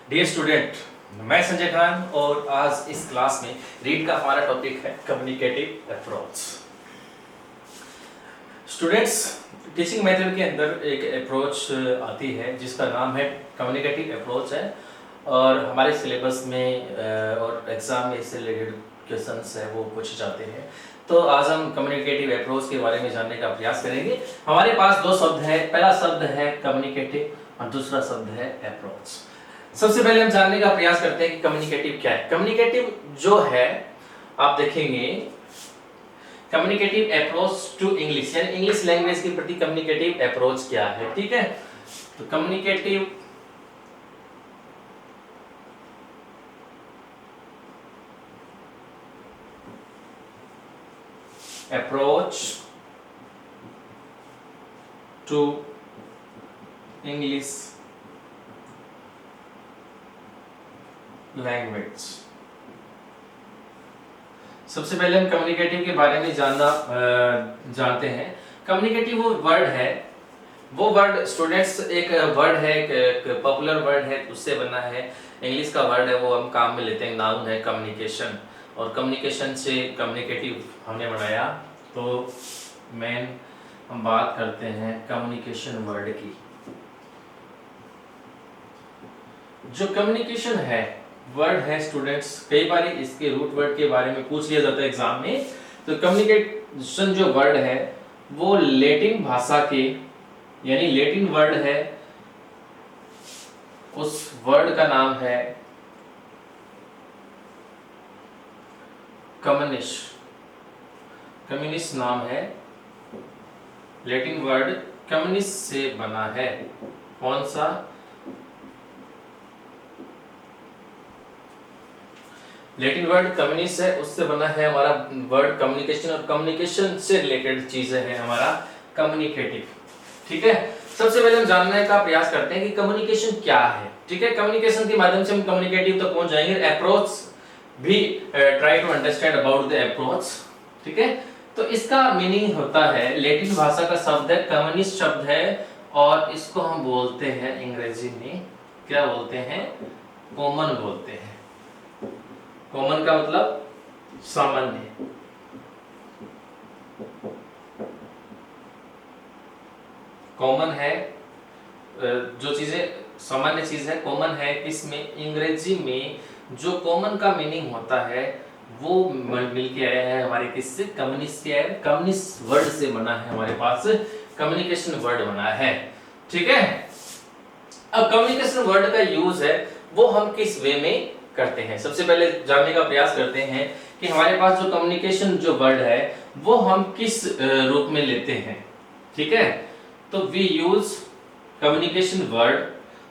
Dear student, मैं संजय खान और आज इस क्लास में रीड का हमारा टॉपिक है communicative approach. Students, teaching method के अंदर एक अप्रोच आती है जिसका नाम है कम्युनिकेटिव अप्रोच है और हमारे सिलेबस में और एग्जाम में इससे रिलेटेड क्वेश्चंस है वो पूछे जाते हैं। तो आज हम कम्युनिकेटिव अप्रोच के बारे में जानने का प्रयास करेंगे। हमारे पास दो शब्द है, पहला शब्द है कम्युनिकेटिव और दूसरा शब्द है अप्रोच। सबसे पहले हम जानने का प्रयास करते हैं कि कम्युनिकेटिव क्या है। कम्युनिकेटिव जो है, आप देखेंगे कम्युनिकेटिव अप्रोच टू इंग्लिश, यानी इंग्लिश लैंग्वेज के प्रति कम्युनिकेटिव अप्रोच क्या है। ठीक है, तो communicative approach to English language. सबसे पहले हम कम्युनिकेटिव के बारे में जानते हैं। कम्युनिकेटिव वो वर्ड है, वो वर्ड स्टूडेंट्स एक वर्ड है, एक पॉपुलर वर्ड है, उससे बना है। इंग्लिश का वर्ड है, वो हम काम में लेते हैं, नाउन है कम्युनिकेशन, और कम्युनिकेशन से कम्युनिकेटिव हमने बनाया। तो मेन हम बात करते हैं कम्युनिकेशन वर्ड की। जो कम्युनिकेशन है वर्ड है स्टूडेंट्स, कई बार इसके रूट वर्ड के बारे में पूछ लिया जाता है एग्जाम में। तो कम्युनिकेशन जो वर्ड है वो लैटिन भाषा के, यानी लैटिन वर्ड है, उस वर्ड का नाम है कम्युनिस। कम्युनिस नाम है, लैटिन वर्ड कम्युनिस से बना है। कौन सा? लैटिन वर्ड कम्युनिस्ट है, उससे बना है हमारा वर्ड कम्युनिकेशन, और कम्युनिकेशन से रिलेटेड चीजें हैं हमारा कम्युनिकेटिव। ठीक है, सबसे पहले हम जानने का प्रयास करते हैं कि कम्युनिकेशन क्या है। ठीक है, कम्युनिकेशन के माध्यम से हम कम्युनिकेटिव तक पहुंच जाएंगे। अप्रोच भी try to understand about the approach. ठीक है, तो इसका मीनिंग होता है, लैटिन भाषा का शब्द है, कम्युनिस्ट शब्द है, और इसको हम बोलते हैं अंग्रेजी में क्या बोलते हैं? कॉमन बोलते हैं। कॉमन का मतलब सामान्य। कॉमन है जो चीजें सामान्य चीज है, कॉमन है किसमें? अंग्रेजी में जो कॉमन का मीनिंग होता है वो मिलके आया है हमारे किससे? कम्युनिस्ट से। कम्युनिस्ट वर्ड से बना है, हमारे पास कम्युनिकेशन वर्ड बना है। ठीक है, अब कम्युनिकेशन वर्ड का यूज है वो हम किस वे में करते हैं। सबसे पहले जानने का प्रयास करते हैं कि हमारे पास जो कम्युनिकेशन जो वर्ड है वो हम किस रूप में लेते हैं। ठीक है, तो वी यूज कम्युनिकेशन वर्ड।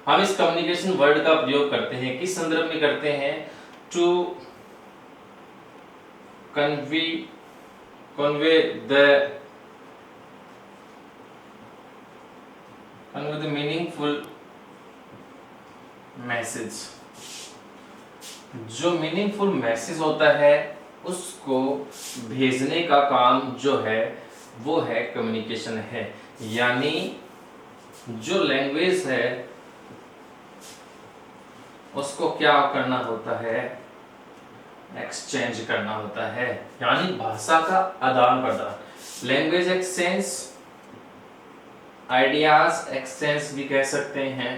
हम इस कम्युनिकेशन वर्ड का प्रयोग करते हैं, किस संदर्भ में करते हैं? To convey the meaningful message. जो मीनिंगफुल मैसेज होता है उसको भेजने का काम जो है वो है कम्युनिकेशन है। यानी जो लैंग्वेज है उसको क्या करना होता है? एक्सचेंज करना होता है, यानी भाषा का आदान प्रदान। लैंग्वेज एक्सचेंज, आइडियाज एक्सचेंज भी कह सकते हैं,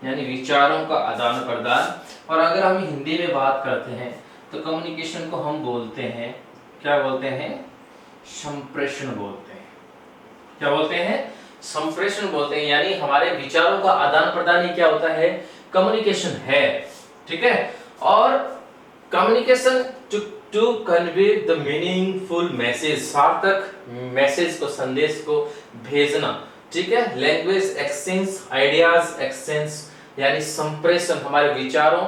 यानी विचारों का आदान प्रदान। और अगर हम हिंदी में बात करते हैं तो कम्युनिकेशन को हम बोलते हैं, क्या बोलते हैं? संप्रेषण बोलते हैं। क्या बोलते हैं? संप्रेषण बोलते हैं, यानी हमारे विचारों का आदान प्रदान ही क्या होता है? कम्युनिकेशन है। ठीक है, और communication to convey the meaningful message, सार्थक मैसेज को, संदेश को भेजना। ठीक है, लैंग्वेज एक्सचेंज, आइडियाज एक्सचेंज, यानी संप्रेषण, हमारे विचारों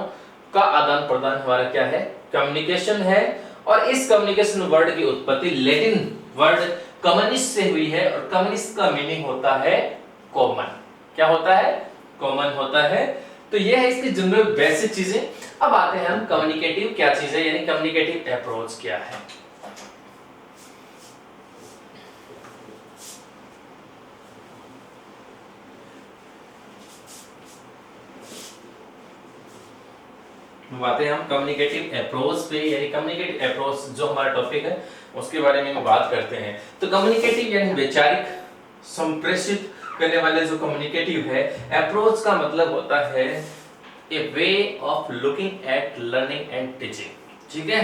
का आदान प्रदान हमारा क्या है? कम्युनिकेशन है। और इस कम्युनिकेशन वर्ड की उत्पत्ति लैटिन वर्ड कम्युनिस्ट से हुई है, और कम्युनिस्ट का मीनिंग होता है कॉमन। क्या होता है? कॉमन होता है। तो ये है इसकी जनरल बेसिक चीजें। अब आते हैं हम कम्युनिकेटिव क्या चीज है, यानी कम्युनिकेटिव अप्रोच क्या है। अब आते हैं हम कम्युनिकेटिव अप्रोच पे, यानी कम्युनिकेटिव अप्रोच जो हमारा टॉपिक है उसके बारे में हम बात करते हैं। तो कम्युनिकेटिव यानी वैचारिक संप्रेषित करने वाले जो कम्युनिकेटिव है, अप्रोच का मतलब होता है a way of looking at learning and teaching, ठीक है।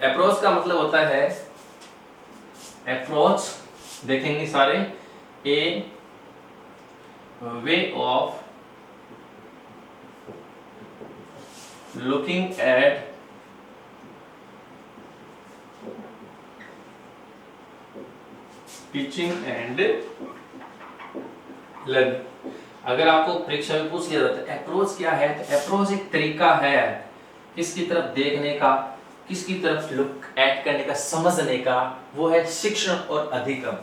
अप्रोच का मतलब होता है, अप्रोच देखेंगे सारे, a way of looking at teaching and learning। अगर आपको परीक्षा में पूछ लिया जाता है अप्रोच क्या है, तो अप्रोच एक तरीका है किसकी तरफ देखने का, किसकी तरफ लुक एट करने का, समझने का, वो है शिक्षण और अधिगम।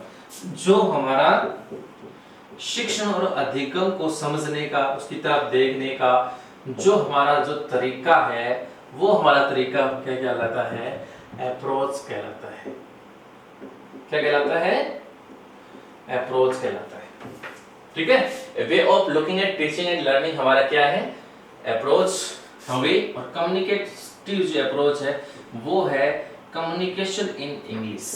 जो हमारा शिक्षण और अधिगम को समझने का, उसकी तरफ देखने का जो हमारा जो तरीका है, वो हमारा तरीका क्या कहलाता है, अप्रोच कहलाता है। क्या कहलाता है, अप्रोच कहलाता है, ठीक है। वे of looking eight teaching and learning हमारा क्या है, अप्रोच हवे। और कम्युनिकेटिव जो अप्रोच है वो है कम्युनिकेशन इन इंग्लिश,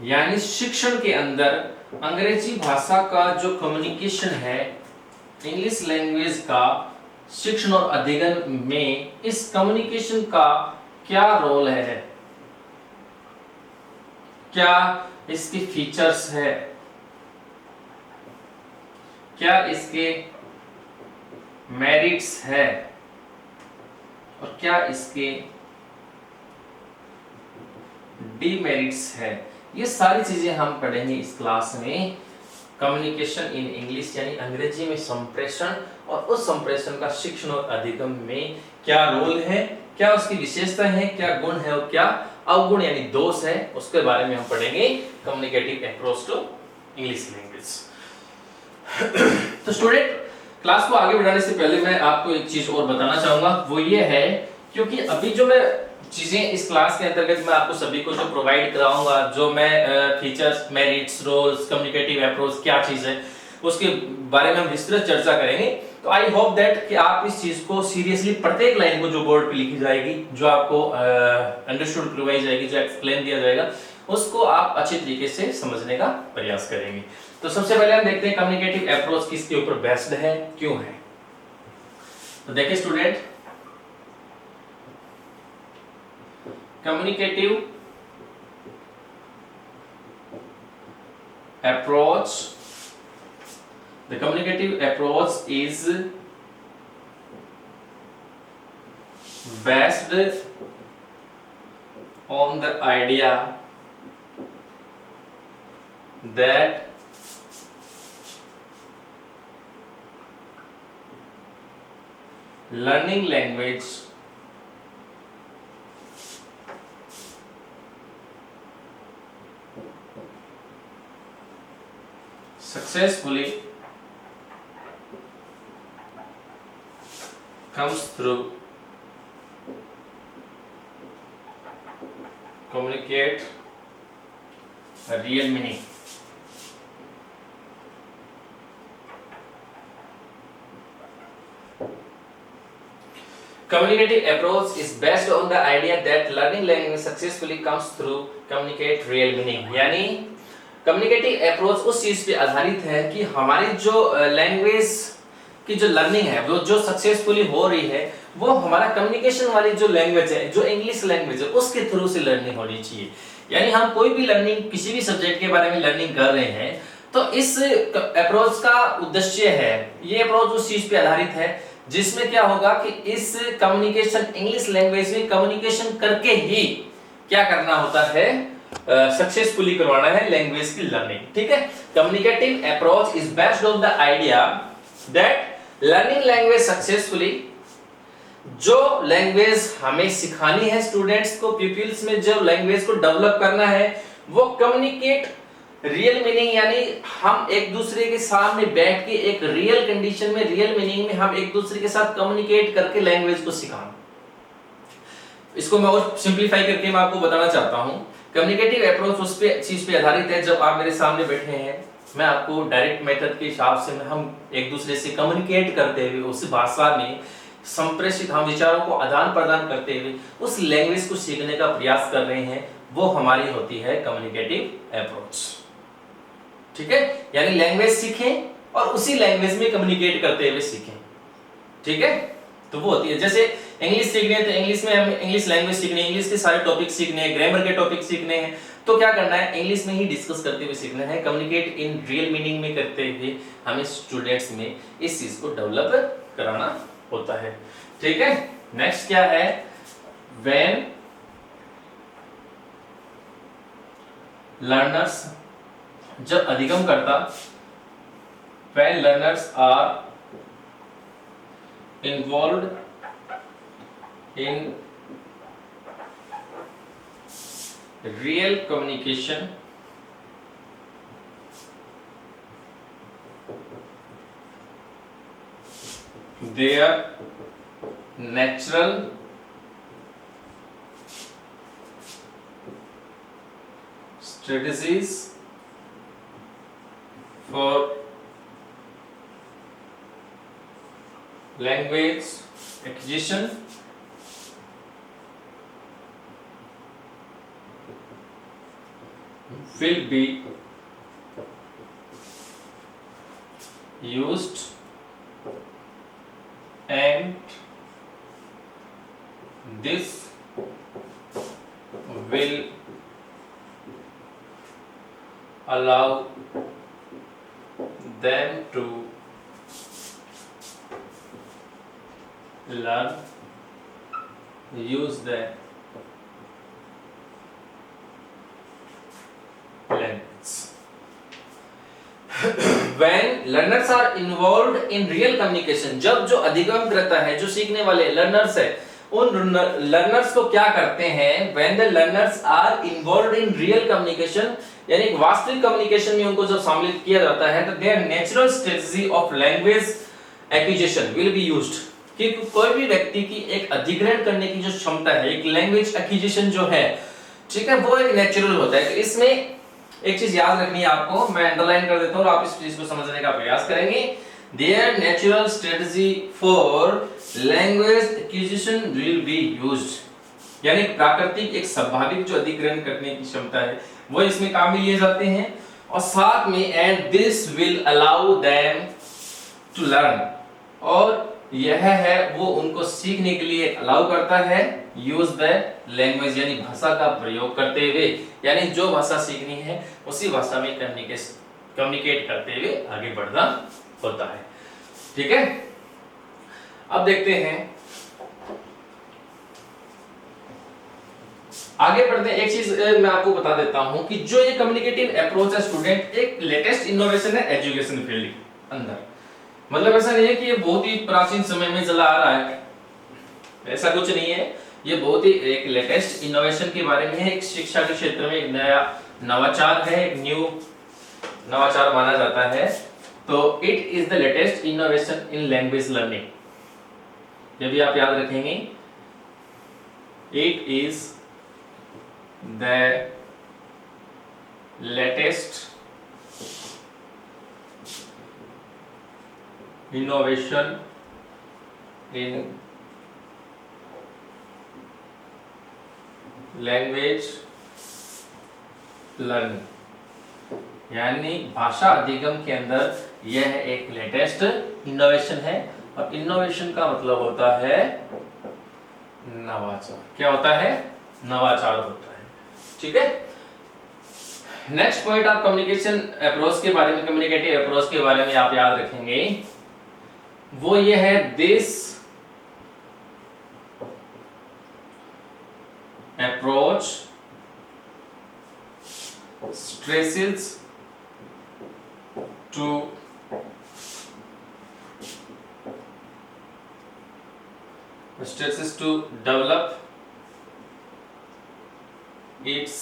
यानी शिक्षण के अंदर अंग्रेजी भाषा का जो कम्युनिकेशन है, इंग्लिश लैंग्वेज का शिक्षण और अधिगम में इस कम्युनिकेशन का क्या रोल है, क्या इसके फीचर्स है, क्या इसके मेरिट्स है और क्या इसके डीमेरिट्स है, ये सारी चीजें हम पढ़ेंगे इस क्लास में। कम्युनिकेशन इन इंग्लिश यानी अंग्रेजी में संप्रेषण, और उस संप्रेषण का शिक्षण और अधिगम में क्या रोल है, क्या उसकी विशेषता है, क्या गुण है और क्या अवगुण यानी दोष है, उसके बारे में हम पढ़ेंगे communicative approach to English language. तो स्टूडेंट, क्लास को आगे बढ़ाने से पहले मैं आपको एक चीज और बताना चाहूंगा, वो ये है, क्योंकि अभी जो मैं चीजें इस क्लास के अंतर्गत मैं आपको सभी को जो प्रोवाइड कराऊंगा, जो मैं features, merits, roles, communicative approach क्या चीज है, उसके बारे में हम विस्तृत चर्चा करेंगे। तो आई होप दैट कि आप इस चीज को सीरियसली, प्रत्येक लाइन को जो बोर्ड पे लिखी जाएगी, जो आपको अंडरस्टूड करवाई जाएगी, जो एक्सप्लेन दिया जाएगा, उसको आप अच्छे तरीके से समझने का प्रयास करेंगे। तो सबसे पहले हम देखते हैं कम्युनिकेटिव अप्रोच किसके ऊपर बेस्ड है, क्यों है। तो देखिए student, communicative approach, the communicative approach is based on the idea that learning language successfully comes through communicate a real meaning. Communicative approach is based on the idea that learning language successfully comes through communicate real meaning। यानी communicative approach उस चीज पे आधारित है कि हमारी जो language की जो लर्निंग है, वो जो सक्सेसफुली हो रही है, वो हमारा कम्युनिकेशन वाली जो लैंग्वेज है, जो इंग्लिश लैंग्वेज है, उसके थ्रू से लर्निंग होनी चाहिए। यानी हम कोई भी लर्निंग, किसी भी सब्जेक्ट के बारे में लर्निंग कर रहे हैं, तो इस अप्रोच का उद्देश्य है, ये अप्रोच उस चीज पे आधारित है जिसमें क्या होगा कि इस कम्युनिकेशन, इंग्लिश लैंग्वेज में कम्युनिकेशन करके ही क्या करना होता है, सक्सेसफुली करवाना है लैंग्वेज की लर्निंग, ठीक है। Communicative approach is based on the idea that learning language successfully, जो लैंग्वेज हमें सिखानी है स्टूडेंट्स को, पीपल्स में जो लैंग्वेज को डेवलप करना है, वो कम्युनिकेट रियल मीनिंग, यानी हम एक दूसरे के सामने बैठ के एक रियल कंडीशन में, रियल मीनिंग में हम एक दूसरे के साथ कम्युनिकेट करके लैंग्वेज को सिखाना। इसको मैं और सिंपलीफाई करके मैं आपको बताना चाहता हूं। कम्युनिकेटिव अप्रोच उस पे चीज पे आधारित है, जब आप मेरे सामने बैठे हैं, मैं आपको डायरेक्ट मेथड के हिसाब से हम एक दूसरे से कम्युनिकेट करते हुए उस भाषा में संप्रेषित हम विचारों को आदान प्रदान करते हुए उस लैंग्वेज को सीखने का प्रयास कर रहे हैं, वो हमारी होती है कम्युनिकेटिव अप्रोच। ठीक है, यानी लैंग्वेज सीखें और उसी लैंग्वेज में कम्युनिकेट करते हुए सीखें। ठीक है, तो वो होती है, जैसे इंग्लिश सीखनी है तो इंग्लिश में हम इंग्लिश लैंग्वेज सीखनी है, इंग्लिश के सारे टॉपिक सीखने हैं, ग्रामर के टॉपिक सीखने हैं, तो क्या करना है, इंग्लिश में ही डिस्कस करते हुए सीखना है, कम्युनिकेट इन रियल मीनिंग में करते हुए हमें स्टूडेंट्स में इस चीज को डेवलप कराना होता है। ठीक है, नेक्स्ट क्या है, व्हेन लर्नर्स, जब अधिगम करता, when learners are involved in real communication, their natural strategies for language acquisition will be used and this will allow them to learn, use the language. When learners are involved in real communication, जब जो अधिगम करता है, जो सीखने वाले learners है, उन लर्नर्स को क्या करते हैं, when the learners are involved in real communication, यानी वास्तविक कम्युनिकेशन में उनको जब सम्मिलित किया जाता है, तो their natural strategy of language acquisition will be used, कि कोई भी व्यक्ति की एक अधिग्रहण करने की जो क्षमता है, एक लैंग्वेज एक्विजिशन जो है, ठीक है, वो एक नेचुरल होता है। तो इसमें एक चीज याद रखनी है आपको, मैं अंडरलाइन कर देता हूं और आप इस चीज को समझने का प्रयास करेंगे। There natural strategy for language acquisition will be used, यानी प्राकृतिक एक स्वाभाविक जो अधिग्रहण करने की क्षमता है वो इसमें काम में लिए जाते हैं, और साथ में and this will allow them to learn, और यह है वो उनको सीखने के लिए अलाउ करता है, यूज द लैंग्वेज, यानी भाषा का प्रयोग करते हुए, यानी जो भाषा सीखनी है उसी भाषा में कम्युनिकेट करते हुए आगे बढ़ना होता है। ठीक है, अब देखते हैं, आगे बढ़ते हैं। एक चीज मैं आपको बता देता हूं कि जो ये कम्युनिकेटिव अप्रोच है स्टूडेंट, एक लेटेस्ट इनोवेशन है एजुकेशन फील्ड के अंदर। मतलब ऐसा नहीं है कि ये बहुत ही प्राचीन समय में चला आ रहा है, ऐसा कुछ नहीं है, ये बहुत ही एक लेटेस्ट इनोवेशन के बारे में है, एक शिक्षा के क्षेत्र में एक नया नवाचार है, एक न्यू नवाचार माना जाता है। तो it is the latest innovation in language learning, ये भी आप याद रखेंगे, it is the latest innovation in language learning, यानी भाषा अधिगम के अंदर यह एक लेटेस्ट इनोवेशन है, और इनोवेशन का मतलब होता है नवाचार। क्या होता है, नवाचार होता है। ठीक है, नेक्स्ट पॉइंट आप कम्युनिकेशन अप्रोच के बारे में, कम्युनिकेटिव अप्रोच के बारे में आप याद रखेंगे, वो ये है, this approach stresses to develop its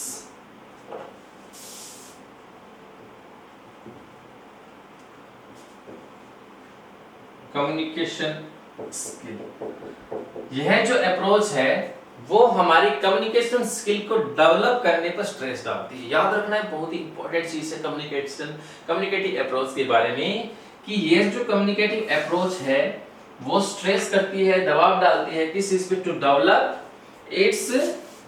communication skill. यह जो अप्रोच है वो हमारी कम्युनिकेशन स्किल को डेवलप करने पर स्ट्रेस डालती है। याद रखना है, बहुत ही इंपॉर्टेंट चीज है कम्युनिकेटिव अप्रोच के बारे में, कि ये जो कम्युनिकेटिव अप्रोच है वो स्ट्रेस करती है, दबाव डालती है किस चीज पे, to develop its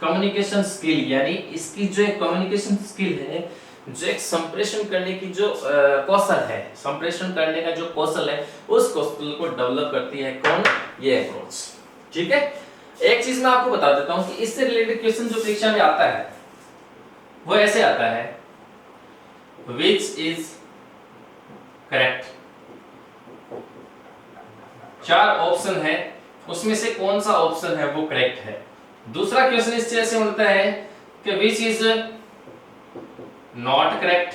communication skill, यानी इसकी जो कम्युनिकेशन स्किल है, जो एक संप्रेषण करने की जो कौशल है, संप्रेषण करने का जो कौशल है, उस कौशल को डेवलप करती है कौन, ये अप्रोच। ठीक है, एक चीज मैं आपको बता देता हूं कि इससे रिलेटेड क्वेश्चन जो परीक्षा में आता है वो ऐसे आता है, विच इज करेक्ट। 4 ऑप्शन है, उसमें से कौन सा ऑप्शन है वो करेक्ट है। दूसरा क्वेश्चन इससे ऐसे होता है कि विच इज नॉट करेक्ट,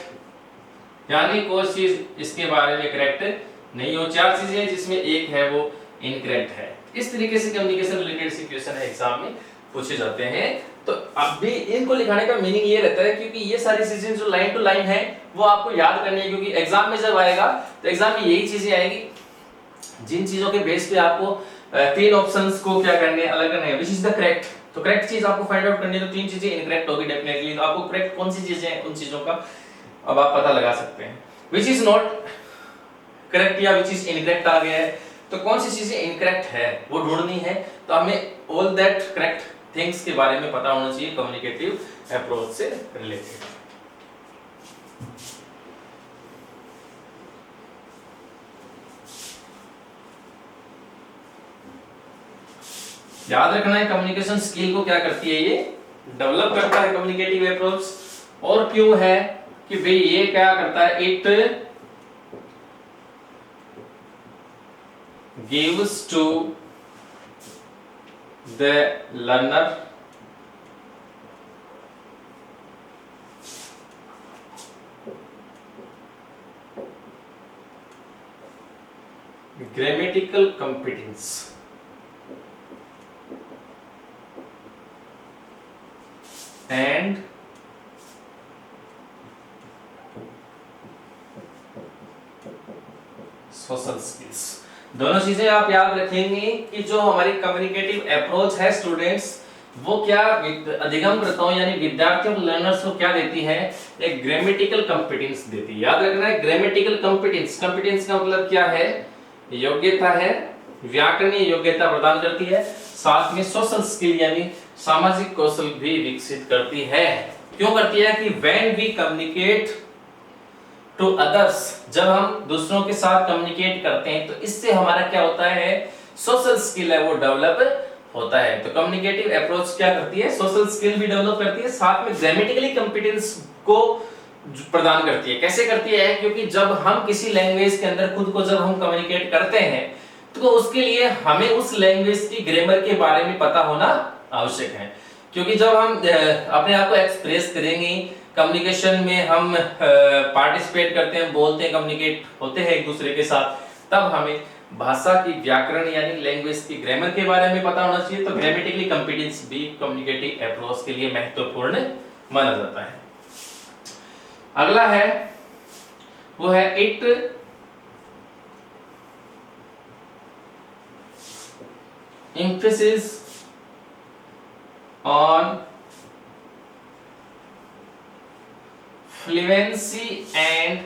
यानी कोई चीज इसके बारे में करेक्ट नहीं हो। 4 चीजें हैं जिसमें एक है वो इनकरेक्ट है। इस तरीके से कम्युनिकेशन रिलेटेड से क्वेश्चन एग्जाम में पूछे जाते हैं। तो अब भी इनको लिखाने का मीनिंग ये रहता है, क्योंकि ये सारी चीजें जो लाइन टू लाइन है वो आपको याद करनी है, क्योंकि एग्जाम में जब आएगा तो एग्जाम में यही चीजें आएगी जिन चीजों के बेस पे आपको 3 ऑप्शंस को क्या करने है, अलग करने है। विच इज द करेक्ट, तो करेक्ट चीज आपको फाइंड आउट करनी है, तो 3 चीजें इनकरेक्ट होगी डेफिनेटली। तो आपको करेक्ट कौन सी चीजें हैं, उन चीजों का अब आप पता लगा सकते हैं। विच इज नॉट करेक्ट या विच इज इनकरेक्ट आ गया है, तो कौन सी चीजें इनकरेक्ट है वो ढूंढनी है। तो हमें ऑल दैट करेक्ट थिंग्स के बारे में पता होना चाहिए कम्युनिकेटिव अप्रोच से रिलेटेड। याद रखना है कम्युनिकेशन स्किल को क्या करती है, ये डेवलप करता है कम्युनिकेटिव अप्रोच। और क्यों है कि भाई ये क्या करता है, it gives to the learner grammatical competence and social skills। दोनों चीजें आप याद रखेंगे कि जो हमारी कम्युनिकेटिव अप्रोच है स्टूडेंट्स, वो क्या अधिगमकर्ताओं यानी विद्यार्थियों को, लर्नर्स को क्या देती है, एक ग्रामेटिकल कॉम्पिटेंस देती है। याद रखना है ग्रामेटिकल कॉम्पिटेंस, कॉम्पिटेंस का मतलब क्या है, योग्यता है, व्याकरणीय योग्यता प्रदान करती है, साथ में सोशल स्किल यानी सामाजिक कौशल भी विकसित करती है। क्यों करती है कि when we communicate to others, जब हम दूसरों के साथ कम्युनिकेट करते हैं तो इससे हमारा क्या होता है, सोशल स्किल है वो डेवलप होता है। तो कम्युनिकेटिव अप्रोच क्या करती है, सोशल स्किल भी डेवलप करती है, साथ में ग्रामेटिकली कॉम्पिटेंस को प्रदान करती है। कैसे करती है, क्योंकि जब हम किसी लैंग्वेज के अंदर खुद को जब हम कम्युनिकेट करते हैं तो उसके लिए हमें उस लैंग्वेज की ग्रामर के बारे में पता होना आवश्यक है। क्योंकि जब हम अपने आप को एक्सप्रेस करेंगे, कम्युनिकेशन में हम पार्टिसिपेट करते हैं, बोलते हैं, कम्युनिकेट होते हैं एक दूसरे के साथ, तब हमें भाषा की व्याकरण यानी लैंग्वेज की ग्रामर के बारे में पता होना चाहिए। तो ग्रामेटिकली कॉम्पिटेंस भी कम्युनिकेटिव अप्रोच के लिए महत्वपूर्ण माना जाता है। अगला है वो है it emphasis on fluency and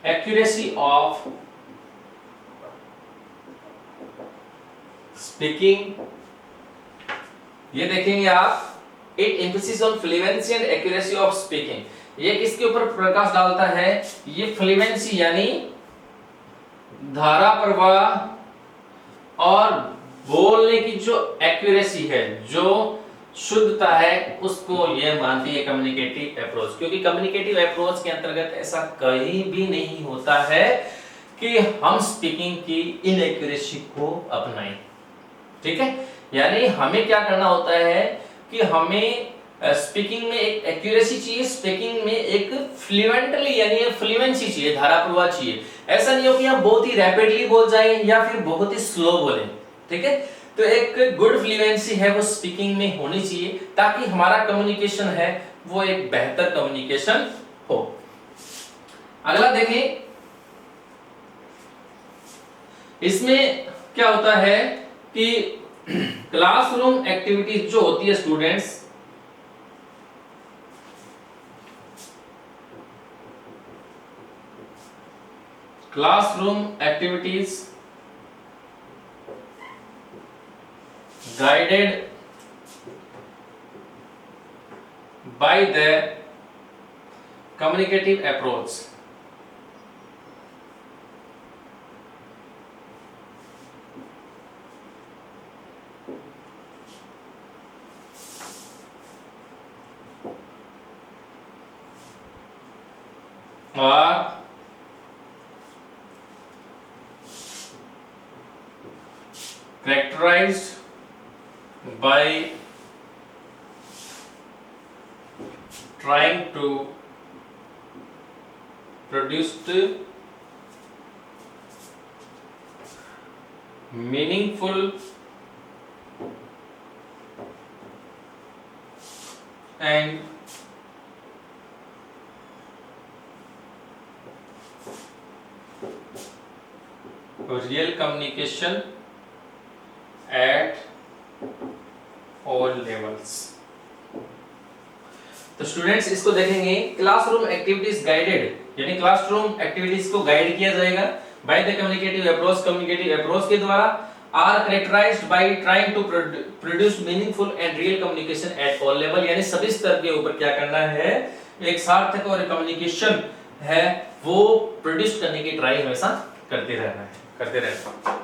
accuracy of speaking। ये देखेंगे आप, it emphasis on fluency and accuracy of speaking, ये किसके ऊपर प्रकाश डालता है, ये फ्लुएंसी यानी धारा प्रवाह और बोलने की जो एक्यूरेसी है, जो शुद्धता है, उसको यह मानती है कम्युनिकेटिव अप्रोच। क्योंकि कम्युनिकेटिव अप्रोच के अंतर्गत ऐसा कहीं भी नहीं होता है कि हम स्पीकिंग की इनएक्यूरेसी को अपनाएं। ठीक है, यानी हमें क्या करना होता है कि हमें स्पीकिंग में एक एक्यूरेसी चाहिए, स्पीकिंग में एक फ्लुएंटली यानी फ्लुएंसी चाहिए, धारा प्रवाह चाहिए। ऐसा नहीं हो कि हम बहुत ही रैपिडली बोल जाएं या फिर बहुत ही स्लो बोलें। ठीक है, तो एक गुड फ्लुएंसी है वो स्पीकिंग में होनी चाहिए, ताकि हमारा कम्युनिकेशन है वो एक बेहतर कम्युनिकेशन हो। अगला देखें, इसमें क्या होता है कि क्लासरूम एक्टिविटीज जो होती है students, classroom activities guided by the communicative approach, are characterized by trying to produce meaningful and real communication at all levels। तो स्टूडेंट्स इसको देखेंगे, क्लासरूम एक्टिविटीज गाइडेड यानी क्लासरूम एक्टिविटीज को गाइड किया जाएगा by the communicative approach, communicative approach के द्वारा, are characterized by trying to produce meaningful and real communication at all level, यानी सभी स्तर के ऊपर क्या करना है, एक सार्थक और कम्युनिकेशन है वो प्रोड्यूस करने की ट्राई हमेशा करते रहना है, करते रहना।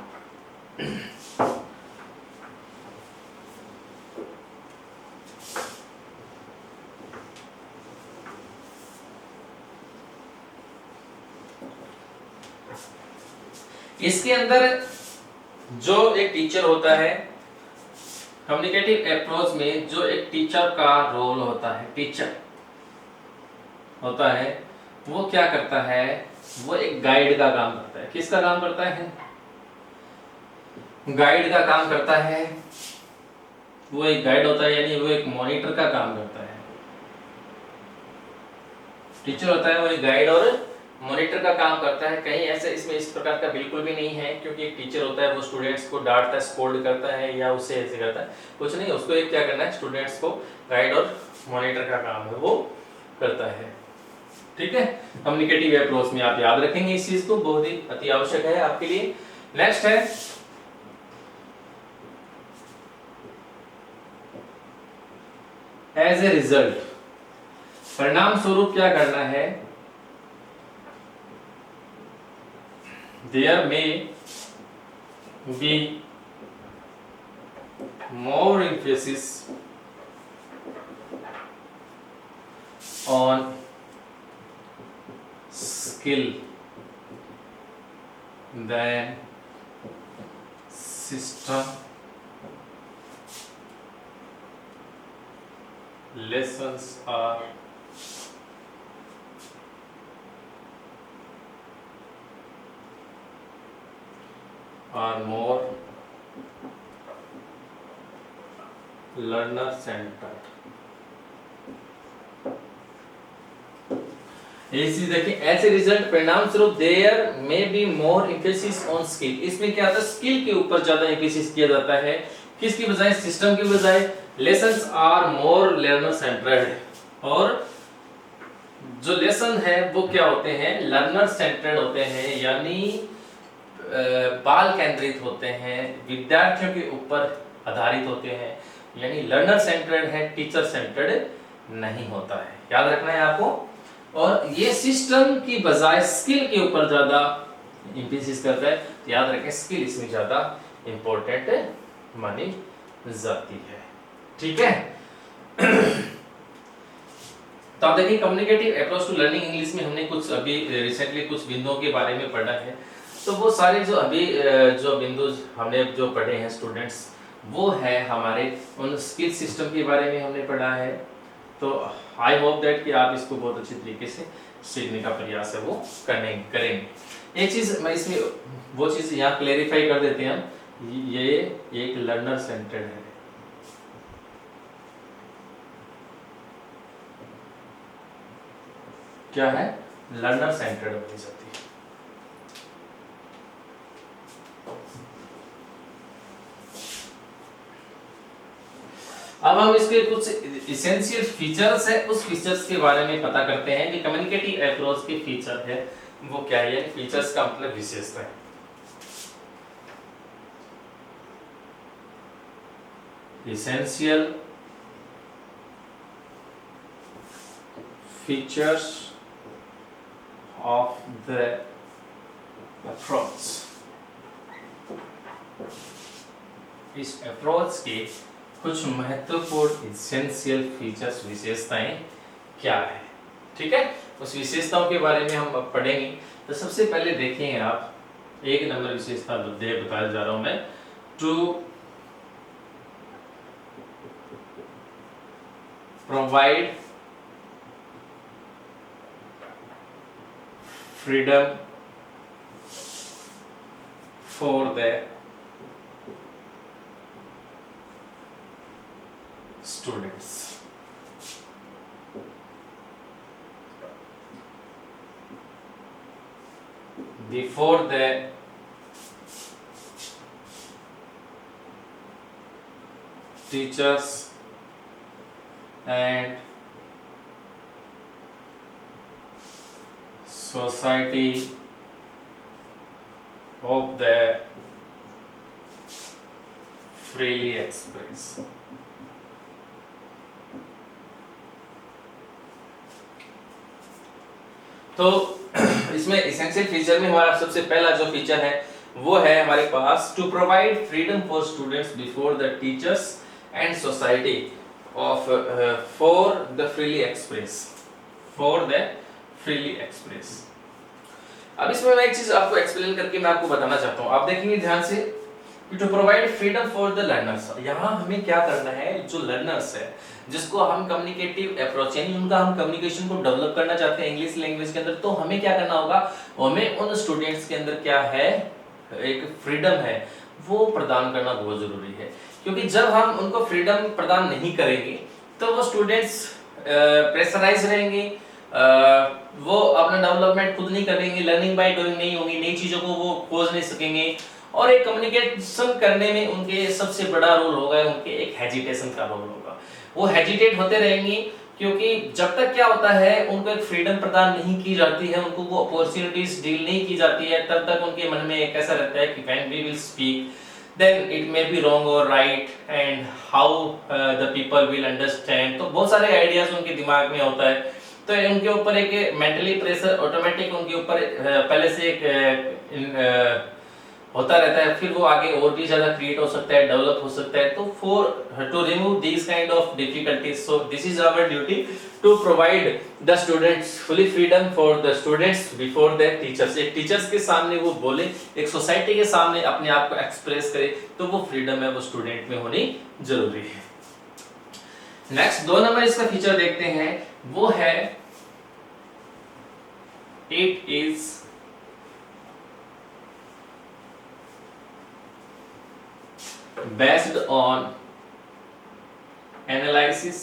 इसके अंदर जो एक टीचर होता है, कम्युनिकेटिव अप्रोच में जो एक टीचर का रोल होता है, टीचर होता है वो क्या करता है, वो एक गाइड का काम करता है। किसका काम करता है? गाइड का काम करता है। वो एक गाइड होता है यानी वो एक मॉनिटर का काम करता है। टीचर होता है वो एक गाइड और मॉनिटर का काम करता है। कहीं ऐसे इसमें इस प्रकार का बिल्कुल भी नहीं है, क्योंकि एक टीचर होता है वो स्टूडेंट्स को डांटता है, स्कोल्ड करता है या उससे ऐसे करता है, कुछ नहीं। उसको एक क्या करना है, स्टूडेंट्स को गाइड और मॉनिटर का काम है वो करता है। ठीक है, कम्युनिकेटिव अप्रोच में आप याद रखेंगे इस चीज को, बहुत ही अति आवश्यक है आपके लिए। नेक्स्ट है एज ए रिजल्ट, परिणाम स्वरूप क्या करना है, there may be more emphasis on skill than system lessons are more learner centered। ये चीज देखिए, ऐसे रिजल्ट परिणाम स्वरूप there may be more emphasis on skill. इसमें क्या होता है, स्किल के ऊपर ज्यादा एम्फेसिस किया जाता है, किसकी बजाय, सिस्टम की बजाय। Lessons are more learner centered, और जो लेसन है वो क्या होते हैं, लर्नर सेंटर्ड होते हैं, यानी बाल केंद्रित होते हैं, विद्यार्थियों के ऊपर आधारित होते हैं, यानी लर्नर सेंटर्ड है, टीचर सेंटर्ड नहीं होता है। याद रखना है आपको। और ये सिस्टम की बजाय स्किल के ऊपर ज्यादा एम्फेसिस करता है, तो याद रखें स्किल इसमें ज्यादा इंपॉर्टेंट मानी जाती है। ठीक है। तो आप देखिए communicative approach to learning English में हमने कुछ अभी रिसेंटली कुछ बिंदुओं के बारे में पढ़ा है। तो वो सारे जो अभी जो बिंदु हमने जो पढ़े हैं स्टूडेंट्स, वो है हमारे उन स्किल सिस्टम के बारे में हमने पढ़ा है। तो आई होप दैट कि आप इसको बहुत अच्छी तरीके से सीखने का प्रयास है वो करेंगे। एक चीज मैं इसमें वो चीज यहाँ क्लेरिफाई कर देते हैं हम, ये एक लर्नर सेंटर्ड है। क्या है, लर्नर सेंटर्ड ऑर्गेनाइजेशन। अब हम इसके कुछ इसेंशियल फीचर्स है, उस फीचर्स के बारे में पता करते हैं कि कम्युनिकेटिव अप्रोच के फीचर है वो क्या है। फीचर्स का मतलब विशेषता है। essential features of the approach। इस अप्रोच के कुछ महत्वपूर्ण essential फीचर्स विशेषताएं क्या है, ठीक है। उस विशेषताओं के बारे में हम अब पढ़ेंगे। तो सबसे पहले देखेंगे आप, एक नंबर विशेषता बताया जा रहा हूं मैं, to provide freedom for the students। Before the teachers and society of the freely express। तो इसमें एसेंशियल फीचर में हमारा सबसे पहला जो फीचर है वो है हमारे पास to provide freedom for students before the teachers and society of for the freely express, for the freely express. अब इसमें मैं एक चीज आपको एक्सप्लेन करके मैं आपको बताना चाहता हूं। आप देखेंगे ध्यान से, to provide freedom for the learners. यहाँ हमें क्या करना है, जो लर्नर्स है जिसको हम कम्युनिकेटिव अप्रोच यानी उनका हम कम्युनिकेशन को डेवलप करना चाहते हैं इंग्लिश लैंग्वेज के अंदर, तो हमें क्या करना होगा, हमें उन स्टूडेंट्स के अंदर क्या है, एक फ्रीडम है वो प्रदान करना बहुत जरूरी है। क्योंकि जब हम उनको फ्रीडम प्रदान नहीं करेंगे तो वो स्टूडेंट्स प्रेशराइज रहेंगे, वो अपना डेवलपमेंट खुद नहीं करेंगे, लर्निंग बाय डूइंग नहीं होगी, नई चीजों को वो खोज नहीं सकेंगे, और एक कम्युनिकेशन करने में उनके सबसे बड़ा रोल होगा उनके एक हेजिटेशन का रोल होगा। वो हेजिटेट होते रहेंगे क्योंकि जब तक क्या होता है उनको एक फ्रीडम प्रदान नहीं की जाती है, उनको वो अपॉर्चुनिटीज डील नहीं की जाती है, तब तक उनके मन में एक ऐसा रहता है कि when we will speak then it may be wrong और right and how the people will understand. तो बहुत सारे आइडियाज उनके दिमाग में होता है, तो उनके ऊपर एक मेंटली प्रेशर ऑटोमेटिक उनके ऊपर पहले से एक होता रहता है, फिर वो आगे और भी ज्यादा क्रिएट हो सकता है, डेवलप हो सकता है। तो for to remove this kind of difficulties, so this is our duty to provide the students fully freedom for the students before the teachers. एक टीचर्स के सामने वो बोले, एक सोसाइटी के सामने अपने आप को एक्सप्रेस करे, तो वो फ्रीडम है वो स्टूडेंट में होनी जरूरी है। नेक्स्ट 2 नंबर इसका फीचर देखते हैं, वो है it is based on analysis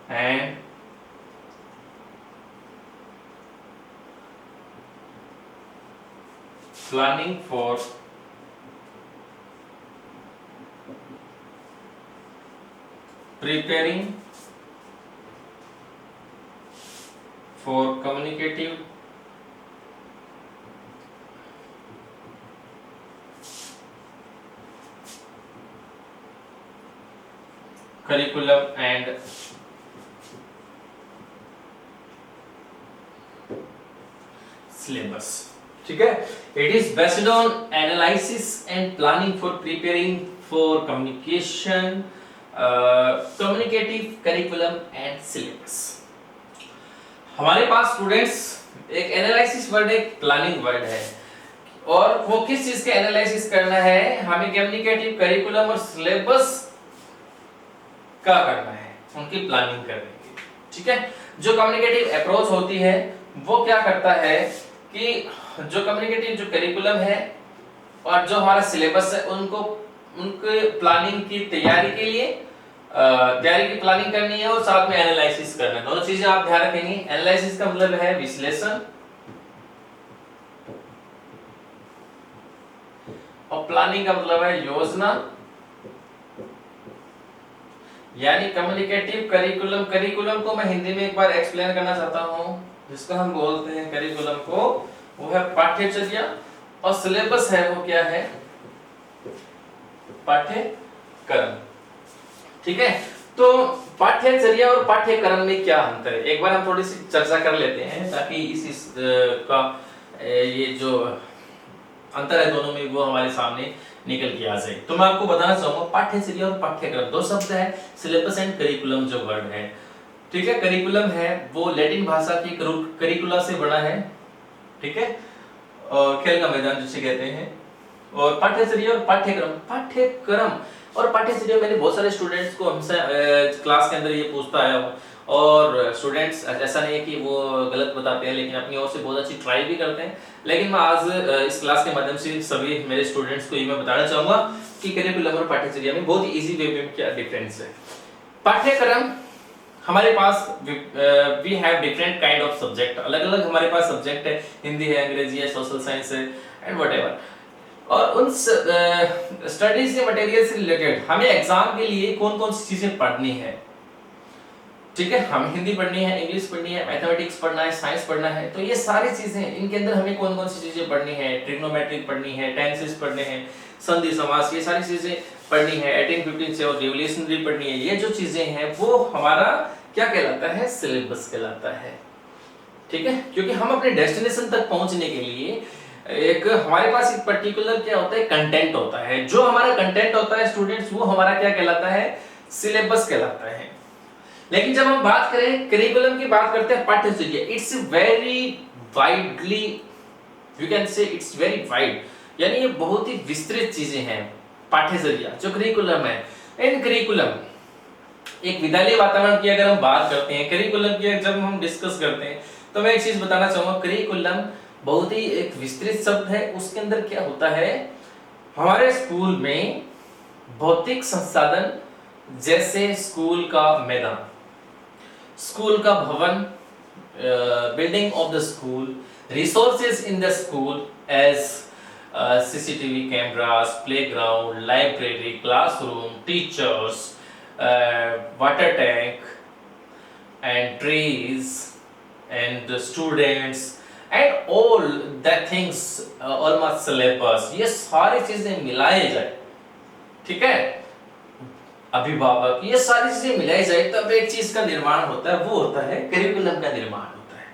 and planning for preparing for communicative curriculum and syllabus। ठीक है, it is based on analysis and planning for preparing for communication, communicative curriculum and syllabus। हमारे पास students एक analysis word है, एक planning word है, और वो किस चीज का एनालिसिस करना है, हमें कम्युनिकेटिव करिकुलम और सिलेबस क्या करना है, उनकी प्लानिंग करने की। ठीक है, जो कम्युनिकेटिव अप्रोच होती है वो क्या करता है कि जो कम्युनिकेटिव जो करिकुलम है और जो हमारा सिलेबस है उनको उनके प्लानिंग की तैयारी के लिए तैयारी की प्लानिंग करनी है और साथ में एनालिसिस करना है। दोनों चीजें आप ध्यान रखेंगे। एनालिसिस का मतलब है विश्लेषण और प्लानिंग का मतलब है योजना, यानी कम्युनिकेटिव करिकुलम। करिकुलम को मैं हिंदी में एक बार एक्सप्लेन करना चाहता हूं, जिसको हम बोलते हैं करिकुलम को, वो है पाठ्यचर्या, और सिलेबस है वो क्या है, पाठ्यक्रम। ठीक है, तो पाठ्यचर्या और पाठ्यक्रम में क्या अंतर है, एक बार हम थोड़ी सी चर्चा कर लेते हैं, ताकि इस का ये जो अंतर है दोनों में वो हमारे सामने निकल के आ जाए। तो मैं आपको बताना चाहूंगा पाठ्यचर्या और पाठ्यक्रम दो शब्द है, सिलेबस एंड करिकुलम जो वर्ड है। ठीक है, करिकुलम है वो लैटिन भाषा की करिकुला से बना है, ठीक है, और खेल का मैदान जिसे कहते हैं। और पाठ्यचर्या और पाठ्यक्रम, पाठ्यक्रम और पाठ्यचर्या, मैंने बहुत सारे स्टूडेंट्स को हमसे क्लास के अंदर ये पूछता आया हूँ, और स्टूडेंट्स ऐसा नहीं है कि वो गलत बताते हैं, लेकिन अपनी ओर से बहुत अच्छी ट्राई भी करते हैं। लेकिन मैं आज इस क्लास के माध्यम से सभी मेरे स्टूडेंट्स को ये मैं बताना चाहूंगा कि करिकुलम और पाठ्यचर्या में बहुत ही इजी वे में क्या डिफरेंस है। पाठ्यक्रम, हमारे पास we have different kind of subject, अलग अलग हमारे पास सब्जेक्ट है, हिंदी है, अंग्रेजी है, सोशल साइंस है एंड व्हाटएवर, और उन स्टडीज के मटेरियल से रिलेटेड हमें एग्जाम के लिए कौन कौन सी चीजें पढ़नी है। ठीक है, हमें हिंदी पढ़नी है, इंग्लिश पढ़नी है, मैथमेटिक्स पढ़ना है, साइंस पढ़ना है, तो ये सारी चीजें, इनके अंदर हमें कौन कौन सी चीजें पढ़नी है, ट्रिग्नोमेट्रिक पढ़नी है, टेंसेस पढ़ने हैं, संधि समास, ये सारी चीजें पढ़नी है, 1815 से और रिवोल्यूशनरी पढ़नी है, ये जो चीजें हैं वो हमारा क्या कहलाता है, सिलेबस कहलाता है। ठीक है, क्योंकि हम अपने डेस्टिनेशन तक पहुंचने के लिए एक हमारे पास एक पर्टिकुलर क्या होता है, कंटेंट होता है, जो हमारा कंटेंट होता है स्टूडेंट्स, वो हमारा क्या कहलाता है, सिलेबस कहलाता है। लेकिन जब हम बात करें करिकुलम की, बात करते हैं पाठ्यचर्या, it's very widely, you can say it's very wide, यानी ये बहुत ही विस्तृत चीजें हैं। पाठ्यचर्या जो करिकुलम है, इन करिकुलम एक विद्यालय वातावरण की अगर हम बात करते हैं, करिकुलम की जब हम डिस्कस करते हैं, तो मैं एक चीज बताना चाहूंगा, करिकुलम बहुत ही एक विस्तृत शब्द है। उसके अंदर क्या होता है, हमारे स्कूल में भौतिक संसाधन, जैसे स्कूल का मैदान, स्कूल का भवन, building of the school, resources in the school as CCTV cameras, playground, library, classroom, teachers, water tank and trees and students and all that things, almost syllabus, ये सारी चीजें मिलाए जाए, ठीक है, अभिभावक, ये सारी चीजें मिलाई जाए तब एक चीज का निर्माण होता है, वो होता है करिकुलम का निर्माण होता है।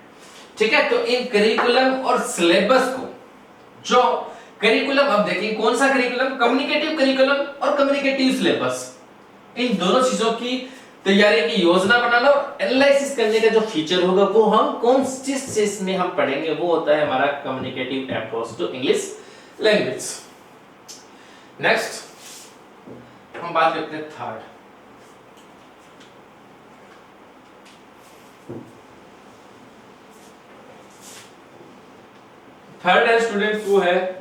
ठीक है, तो इन करिकुलम और सिलेबस को, जो करिकुलम, अब देखिए कौन सा करिकुलम, कम्युनिकेटिव करिकुलम और कम्युनिकेटिव सिलेबस, इन दोनों चीजों की तैयारी की योजना बनाना और एनालिसिस करने का जो फीचर होगा, वो हम कौन सी चीज में हम पढ़ेंगे, वो होता है हमारा communicative approach to English language. Next हम बात करते हैं थर्ड है स्टूडेंट्स, वो है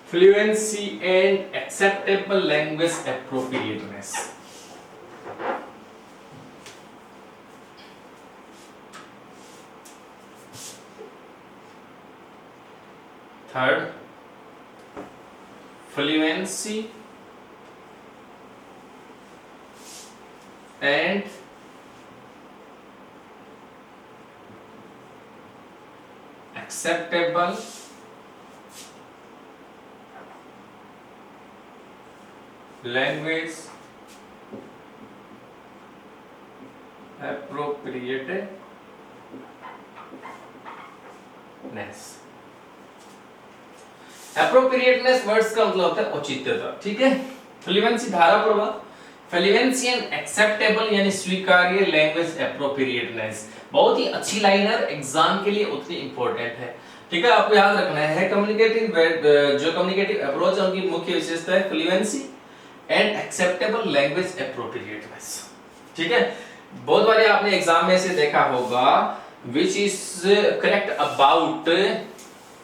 fluency and acceptable language appropriateness. Third, fluency and acceptable language appropriateness। appropriateness words का मतलब होता है औचित्यता। ठीक है, फ्लुएंसी धारापूर्वक, फ्लुएंसी एंड एक्सेप्टेबल यानी स्वीकार्य, लैंग्वेज एप्रोप्रिएटनेस बहुत ही अच्छी लाइनर, एग्जाम के लिए उतनी इंपॉर्टेंट है। ठीक है, आपको याद रखना है कम्युनिकेटिव, जो कम्युनिकेटिव अप्रोच है उनकी मुख्य विशेषता है fluency and acceptable language appropriateness. ठीक है, बहुत बार आपने एग्जाम में से देखा होगा which is correct about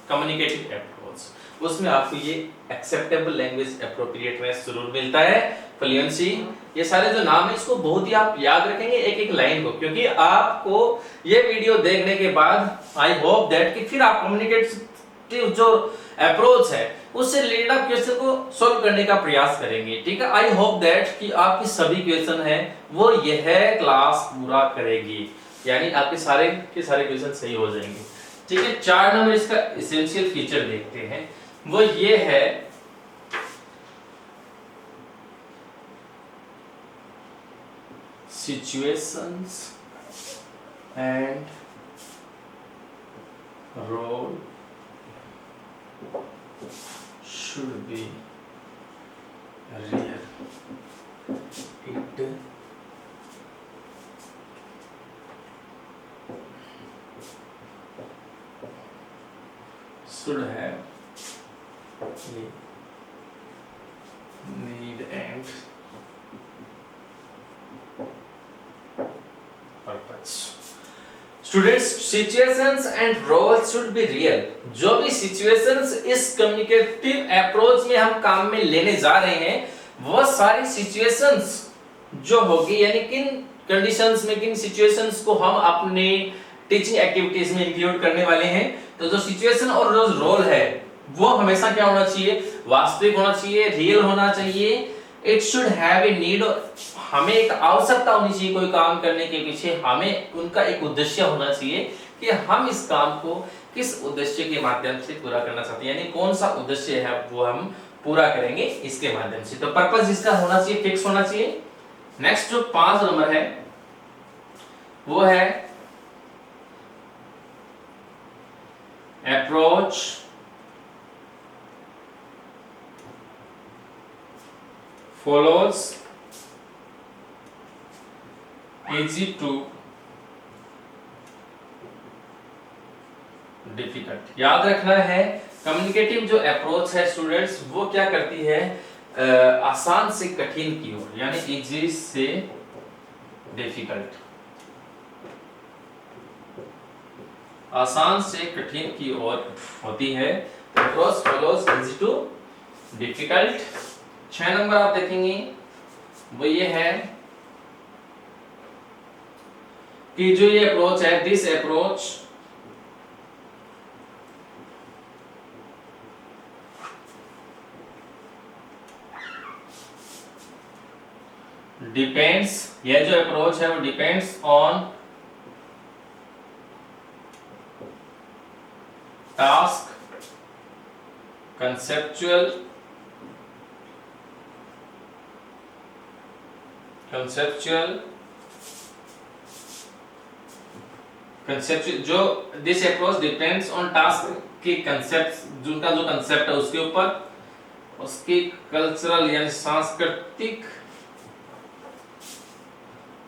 communicative approach, उसमें आपको ये एक्सेप्टेबल लैंग्वेज एप्रोप्रिएटनेस जरूर मिलता है, फ्लुएंसी, ये सारे जो नाम है इसको बहुत ही आप याद रखेंगे एक एक लाइन को, क्योंकि आपको ये वीडियो देखने के बाद आई होप दैट कि फिर आप कम्युनिकेटिव जो अप्रोच है उससे रिलेटेड आप क्वेश्चन को सॉल्व करने का प्रयास करेंगे। ठीक है, आई होप दैट कि आपकी सभी क्वेश्चन है वो यह क्लास पूरा करेगी, यानी आपके सारे के सारे क्वेश्चन सही हो जाएंगे। ठीक है, 4 नंबर इसका एसेंशियल फीचर देखते हैं, वो ये है situations and role should be real. It should have a need and purpose. Students, situations and roles should be real. जो भी सिचुएशंस इस कम्युनिकेटिव अप्रोच में हम काम में लेने जा रहे हैं, वो सारी सिचुएशंस जो होगी, यानी किन कंडीशंस में, किन सिचुएशंस को हम अपने टीचिंग एक्टिविटीज में इंक्लूड करने वाले हैं। तो जो सिचुएशन और जो रोल है वो हमेशा क्या होना चाहिए, वास्तविक होना चाहिए, रियल होना चाहिए। It should have a need, हमें एक आवश्यकता होनी चाहिए कोई काम करने के पीछे, हमें उनका एक उद्देश्य होना चाहिए कि हम इस काम को किस उद्देश्य के माध्यम से पूरा करना चाहते हैं, यानी कौन सा उद्देश्य है वो हम पूरा करेंगे इसके माध्यम से। तो पर्पस इसका होना चाहिए, फिक्स होना चाहिए। नेक्स्ट जो 5 नंबर है वो है approach follows easy to difficult। याद रखना है, कम्युनिकेटिव जो अप्रोच है स्टूडेंट्स, वो क्या करती है, आसान से कठिन की ओर, यानी इजी से डिफिकल्ट, आसान से कठिन की ओर होती है। Approach follows easy to difficult. 6 number आप देखेंगे वो ये है कि जो ये अप्रोच है, दिस अप्रोच डिपेंड्स, यह जो अप्रोच है वो डिपेंड्स ऑन टास्क, कंसेप्चुअल जो this approach depends on task के कंसेप्ट, जिनका जो कंसेप्ट है उसके ऊपर, उसकी कल्चरल यानी सांस्कृतिक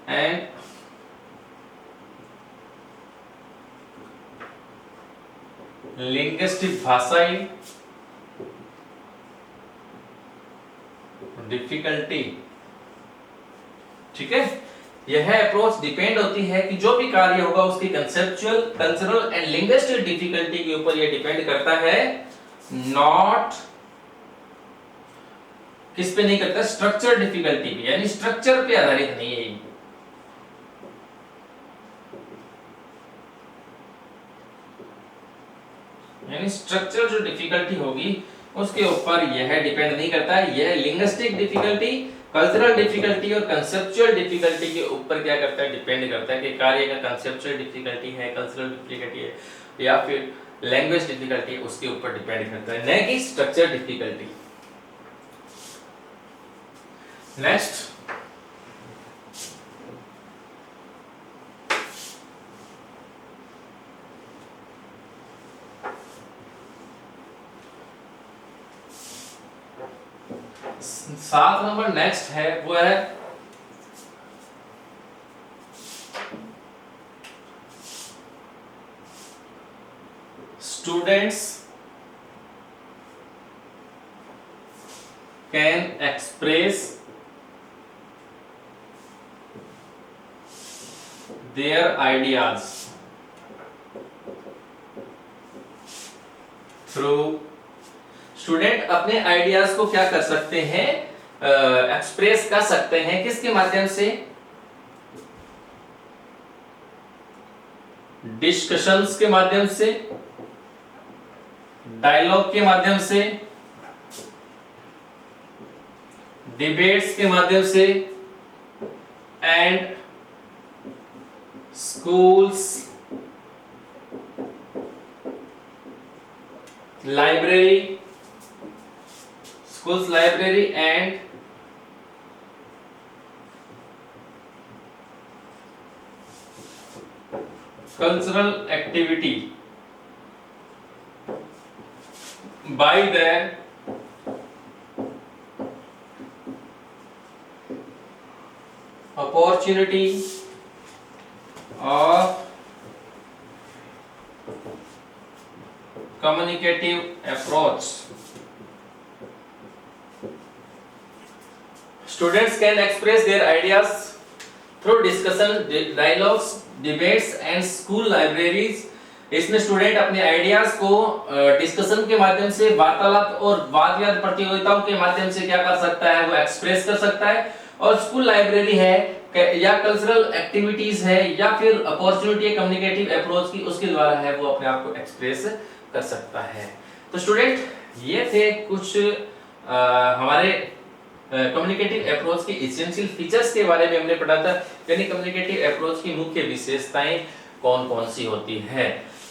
एंड लिंग्विस्टिक, भाषाई डिफिकल्टी। ठीक है, यह अप्रोच डिपेंड होती है कि जो भी कार्य होगा उसकी conceptual, cultural and linguistic difficulty के ऊपर यह डिपेंड करता है, नॉट किस पे नहीं करता, स्ट्रक्चर डिफिकल्टी पे, यानी स्ट्रक्चर पे आधारित नहीं है। यानी स्ट्रक्चर जो डिफिकल्टी होगी उसके ऊपर यह डिपेंड नहीं करता है, यह लिंग्विस्टिक डिफिकल्टी, कल्चरल डिफिकल्टी और कंसेप्चुअल डिफिकल्टी के ऊपर क्या करता है, डिपेंड करता है कि कार्य का कंसेप्चुअल डिफिकल्टी है, कल्चरल डिफिकल्टी है या फिर लैंग्वेज डिफिकल्टी है, उसके ऊपर डिपेंड करता है, न कि structure difficulty. Next 7 number next है वो है students can express their ideas through, student अपने आइडियाज को क्या कर सकते हैं, एक्सप्रेस कर सकते हैं, किसके माध्यम से, डिस्कशंस के माध्यम से, डायलॉग के माध्यम से डिबेट्स के माध्यम से and schools library and cultural activity by the opportunity of communicative approach. Students can express their ideas through discussion, dialogues, debates and school libraries. इसमें स्टूडेंट अपने आइडियाज को डिस्कशन के माध्यम से, वार्तालाप और वाद विवाद प्रतियोगिताओं के माध्यम से क्या कर सकता है, वो एक्सप्रेस कर सकता है। और स्कूल लाइब्रेरी है या कल्चरल एक्टिविटीज है या फिर अपॉर्चुनिटी कम्युनिकेटिव अप्रोच की, उसके द्वारा है वो अपने आप को एक्सप्रेस कर सकता है। तो स्टूडेंट ये थे कुछ हमारे कम्युनिकेटिव अप्रोच के एसेंशियल फीचर्स के बारे में हमने पढ़ा था, यानी कम्युनिकेटिव अप्रोच की मुख्य विशेषताएं कौन कौन सी होती है।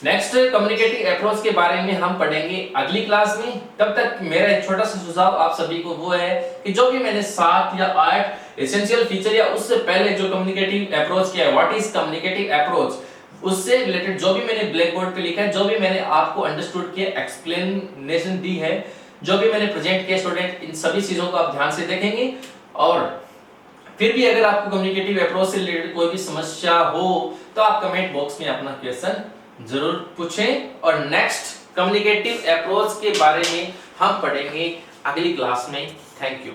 नेक्स्ट कम्युनिकेटिव अप्रोच के बारे में हम पढ़ेंगे अगली क्लास में। तब तक मेरा एक छोटा सा सुझाव आप सभी को वो है कि जो भी मैंने 7 या 8 एसेंशियल फीचर या उससे पहले जो कम्युनिकेटिव अप्रोच किया है, व्हाट इज कम्युनिकेटिव अप्रोच, उससे रिलेटेड जो भी मैंने ब्लैक बोर्ड पे लिखा है, जो भी मैंने आपको अंडरस्टूड किया, एक्सप्लेनेशन दी है, जो भी मैंने प्रेजेंट किया स्टूडेंट, इन सभी चीजों को आप ध्यान से देखेंगे। और फिर भी अगर आपको कम्युनिकेटिव अप्रोच से रिलेटेड कोई भी समस्या हो तो आप कमेंट बॉक्स में अपना क्वेश्चन जरूर पूछें। और नेक्स्ट कम्युनिकेटिव अप्रोच के बारे में हम पढ़ेंगे अगली क्लास में। Thank you.